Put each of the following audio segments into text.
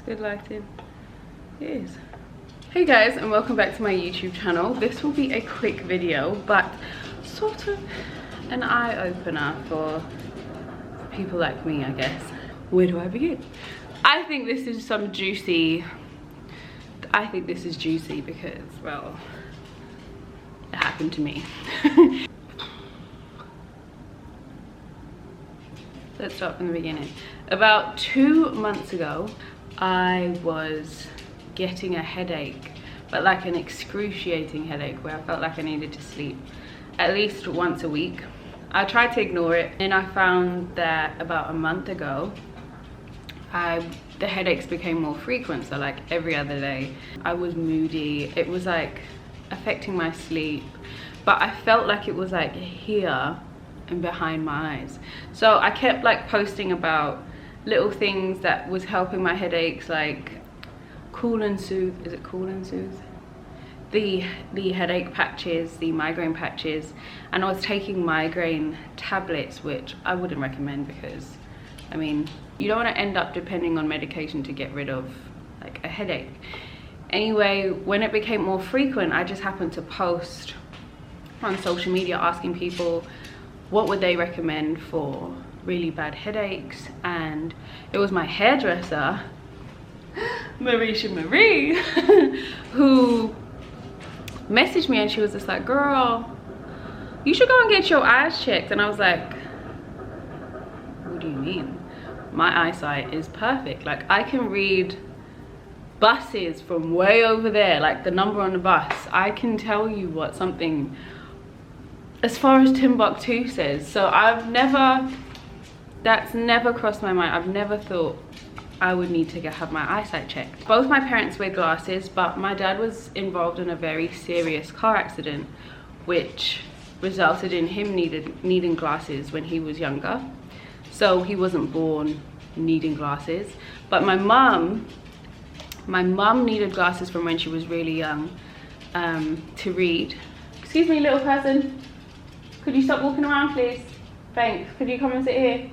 Good lighting. It is. Hey guys, and welcome back to my YouTube channel. This will be a quick video, but sort of an eye-opener for people like me, I guess. Where do I begin? I think this is juicy because, well, it happened to me. Let's start from the beginning. About 2 months ago, I was getting a headache, but like an excruciating headache where I felt like I needed to sleep at least once a week. I tried to ignore it, and I found that about a month ago, the headaches became more frequent, so like every other day. I was moody, it was like affecting my sleep, but I felt like it was like here and behind my eyes. So I kept like posting about little things that was helping my headaches, like Cool and Soothe, is it Cool and Soothe? The headache patches, the migraine patches, and I was taking migraine tablets, which I wouldn't recommend because, I mean, you don't want to end up depending on medication to get rid of like a headache. Anyway, when it became more frequent, I just happened to post on social media asking people what would they recommend for really bad headaches, and it was my hairdresser, Marisha Marie, who messaged me, and she was just like, girl, you should go and get your eyes checked. And I was like, what do you mean? My eyesight is perfect. Like, I can read buses from way over there, like the number on the bus. I can tell you what something as far as Timbuktu says. So that's never crossed my mind. I've never thought I would need to have my eyesight checked. Both my parents wear glasses, but my dad was involved in a very serious car accident, which resulted in him needing glasses when he was younger. So he wasn't born needing glasses. But my mum needed glasses from when she was really young to read. Excuse me, little person. Could you stop walking around, please? Thanks. Could you come and sit here?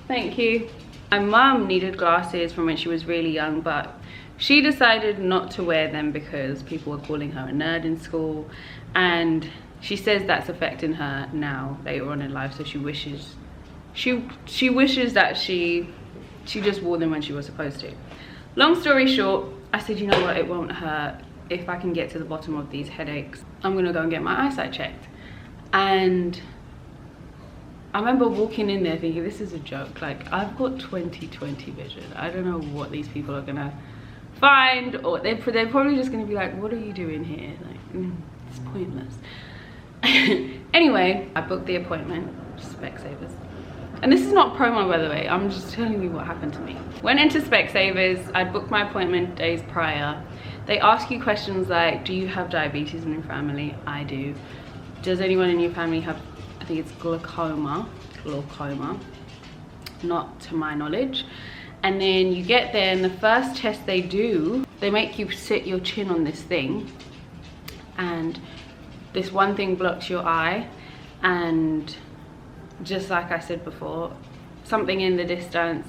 Thank you. My mum needed glasses from when she was really young, but she decided not to wear them because people were calling her a nerd in school, and she says that's affecting her now later on in life. So she wishes that she just wore them when she was supposed to. Long story short, I said, you know what, it won't hurt if I can get to the bottom of these headaches. I'm gonna go and get my eyesight checked. And I remember walking in there thinking, this is a joke. Like, I've got 20/20 vision. I don't know what these people are gonna find, or they're probably just gonna be like, what are you doing here? Like, it's pointless. Anyway, I booked the appointment, Specsavers. And this is not promo, by the way, I'm just telling you what happened to me. Went into Specsavers, I booked my appointment days prior. They ask you questions like, do you have diabetes in your family? I do. Does anyone in your family have, I think it's glaucoma, not to my knowledge. And then you get there, and the first test they do, they make you sit your chin on this thing, and this one thing blocks your eye, and just like I said before, something in the distance,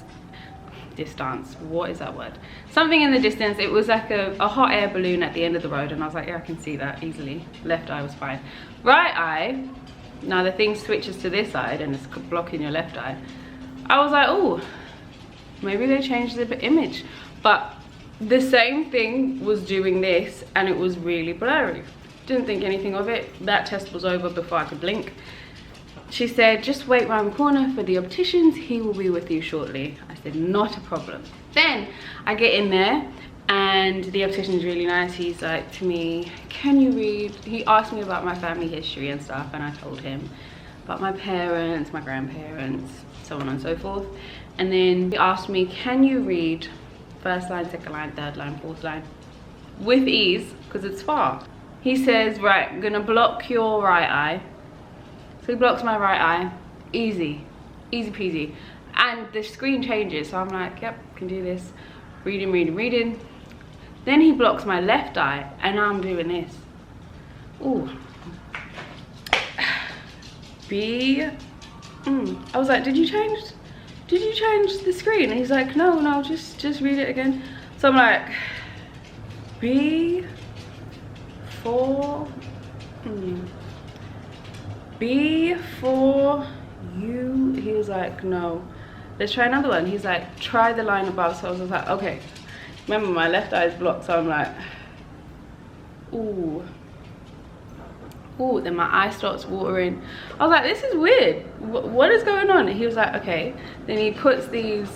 what is that word? Something in the distance, it was like a hot air balloon at the end of the road, and I was like, yeah, I can see that easily. Left eye was fine. Right eye, now the thing switches to this side and it's blocking your left eye. I was like, oh, maybe they changed the image. But the same thing was doing this, and it was really blurry. Didn't think anything of it. That test was over before I could blink. She said, just wait around the corner for the opticians, he will be with you shortly. I said, not a problem. Then I get in there, and the optician's really nice. He's like to me, can you read? He asked me about my family history and stuff, and I told him about my parents, my grandparents, so on and so forth. And then he asked me, can you read first line, second line, third line, fourth line with ease, because it's far. He says, right, I'm gonna block your right eye. So he blocks my right eye, easy peasy. And the screen changes, so I'm like, yep, can do this. Reading. Then he blocks my left eye, and I'm doing this. Ooh. I was like, did you change did you change the screen? And he's like, no, just read it again. So I'm like, B for you. He was like, no, let's try another one. He's like, try the line above. So I was like, okay. Remember, my left eye is blocked, so I'm like, ooh. Ooh, then my eye starts watering. I was like, this is weird. What is going on? And he was like, okay. Then he puts these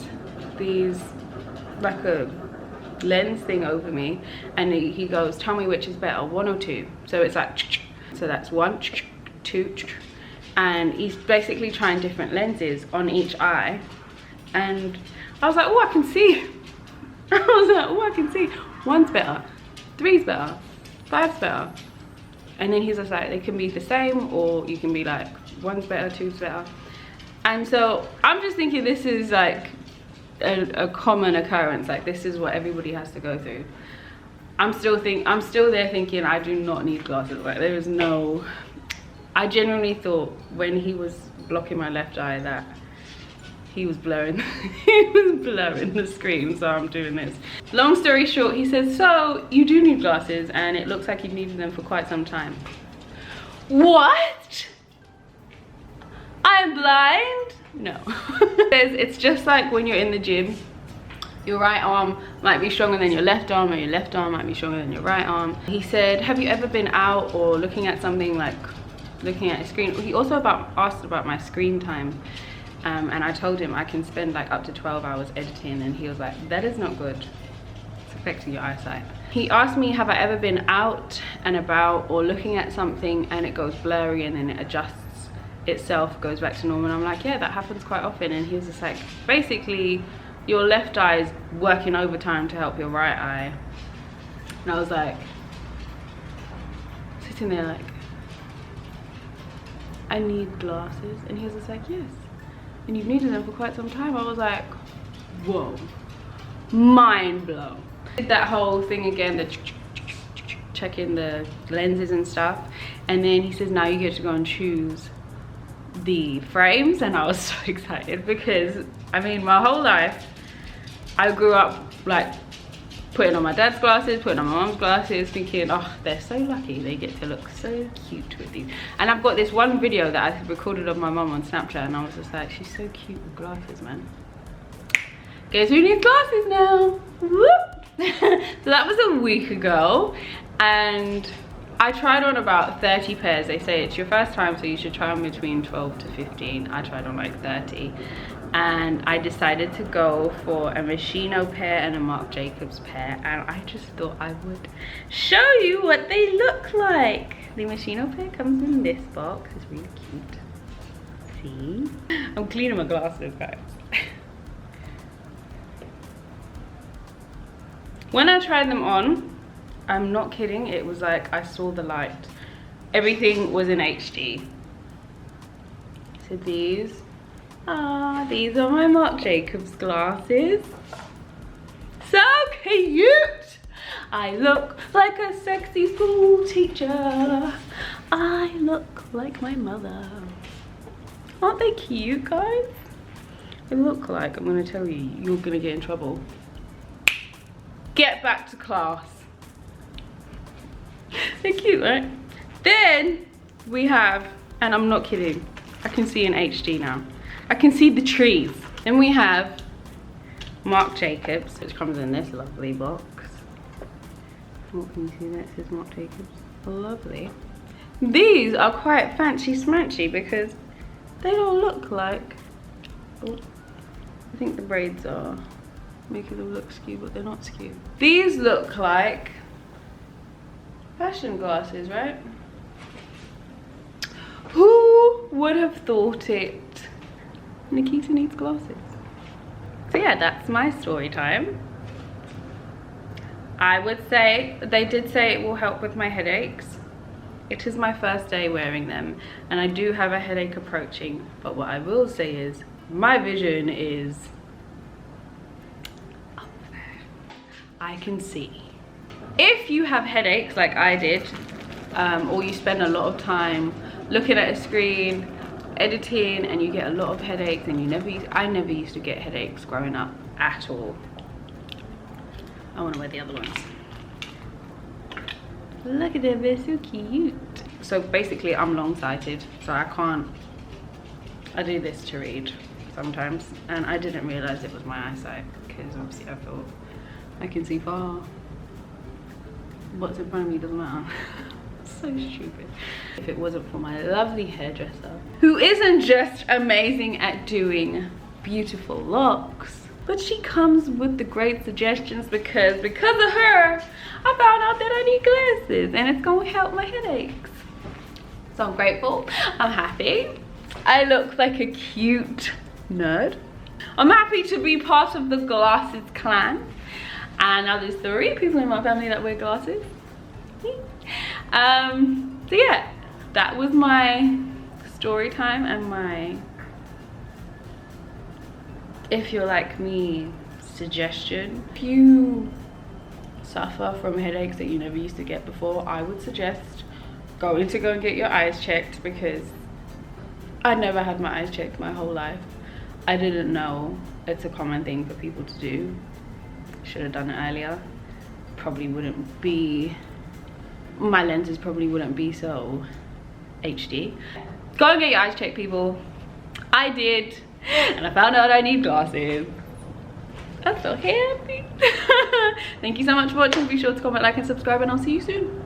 like a lens thing over me, and he goes, tell me which is better, 1 or 2. So it's like, so that's 1, 2, and he's basically trying different lenses on each eye. And I was like, oh, I can see. I was like, oh, I can see. 1's better, 3's better, 5's better. And then he's just like, they can be the same, or you can be like, 1's better, 2's better. And so I'm just thinking this is like a common occurrence. Like, this is what everybody has to go through. I'm still there thinking I do not need glasses. Like, there is no, I genuinely thought when he was blocking my left eye that he was blurring the screen, so I'm doing this. Long story short, he says, so you do need glasses, and it looks like you've needed them for quite some time. What? I'm blind? No. It's just like when you're in the gym, your right arm might be stronger than your left arm, or your left arm might be stronger than your right arm. He said, have you ever been out or looking at something, like looking at a screen? He also asked about my screen time. And I told him I can spend like up to 12 hours editing, and he was like, that is not good. It's affecting your eyesight. He asked me, have I ever been out and about or looking at something and it goes blurry and then it adjusts itself, goes back to normal? And I'm like, yeah, that happens quite often. And he was just like, basically your left eye is working overtime to help your right eye. And I was like, sitting there like, I need glasses. And he was just like, yes, and you've needed them for quite some time. I was like, whoa, mind blown. Did that whole thing again, the checking the lenses and stuff, and then he says, now you get to go and choose the frames. And I was so excited because, I mean, my whole life I grew up like putting on my dad's glasses, putting on my mom's glasses, thinking, oh, they're so lucky, they get to look so cute with these. And I've got this one video that I recorded of my mom on Snapchat, and I was just like, she's so cute with glasses, man. Guess who needs glasses now? Whoop. So that was a week ago, and I tried on about 30 pairs. They say it's your first time, so you should try on between 12 to 15. I tried on like 30. And I decided to go for a Moschino pair and a Marc Jacobs pair, and I just thought I would show you what they look like. The Moschino pair comes in this box. It's really cute. See? I'm cleaning my glasses, guys. When I tried them on, I'm not kidding, it was like I saw the light. Everything was in HD. So these are my Marc Jacobs glasses. So cute! I look like a sexy school teacher. I look like my mother. Aren't they cute, guys? They look like, I'm gonna tell you, you're gonna get in trouble. Get back to class. They're cute, right? Then we have, and I'm not kidding, I can see in HD now. I can see the trees. Then we have Marc Jacobs, which comes in this lovely box. What can you see there? It says Marc Jacobs. Lovely. These are quite fancy smanchy because they don't look like, oh, I think the braids are making them look skew, but they're not skew. These look like fashion glasses, right? Who would have thought it? Nakita needs glasses. So yeah, that's my story time. I would say, they did say it will help with my headaches. It is my first day wearing them, and I do have a headache approaching, but what I will say is my vision is up there. I can see. If you have headaches like I did, or you spend a lot of time looking at a screen, editing and you get a lot of headaches, and I never used to get headaches growing up at all. I want to wear the other ones. Look at them, they're so cute. So basically I'm long-sighted, so I do this to read sometimes, and I didn't realize it was my eyesight, because obviously I thought I can see far. What's in front of me doesn't matter. So stupid. If it wasn't for my lovely hairdresser, who isn't just amazing at doing beautiful locks, but she comes with the great suggestions, because of her I found out that I need glasses, and it's gonna help my headaches. So I'm grateful, I'm happy. I look like a cute nerd. I'm happy to be part of the glasses clan, and now there's 3 people in my family that wear glasses. So yeah, that was my story time and my if you're like me suggestion. If you suffer from headaches that you never used to get before, I would suggest go and get your eyes checked, because I never had my eyes checked my whole life. I didn't know it's a common thing for people to do. Should have done it earlier. Probably wouldn't be, my lenses probably wouldn't be so HD. Go and get your eyes checked, people. I did, and I found out I need glasses. I'm so happy. Thank you so much for watching. Be sure to comment, like, and subscribe, and I'll see you soon.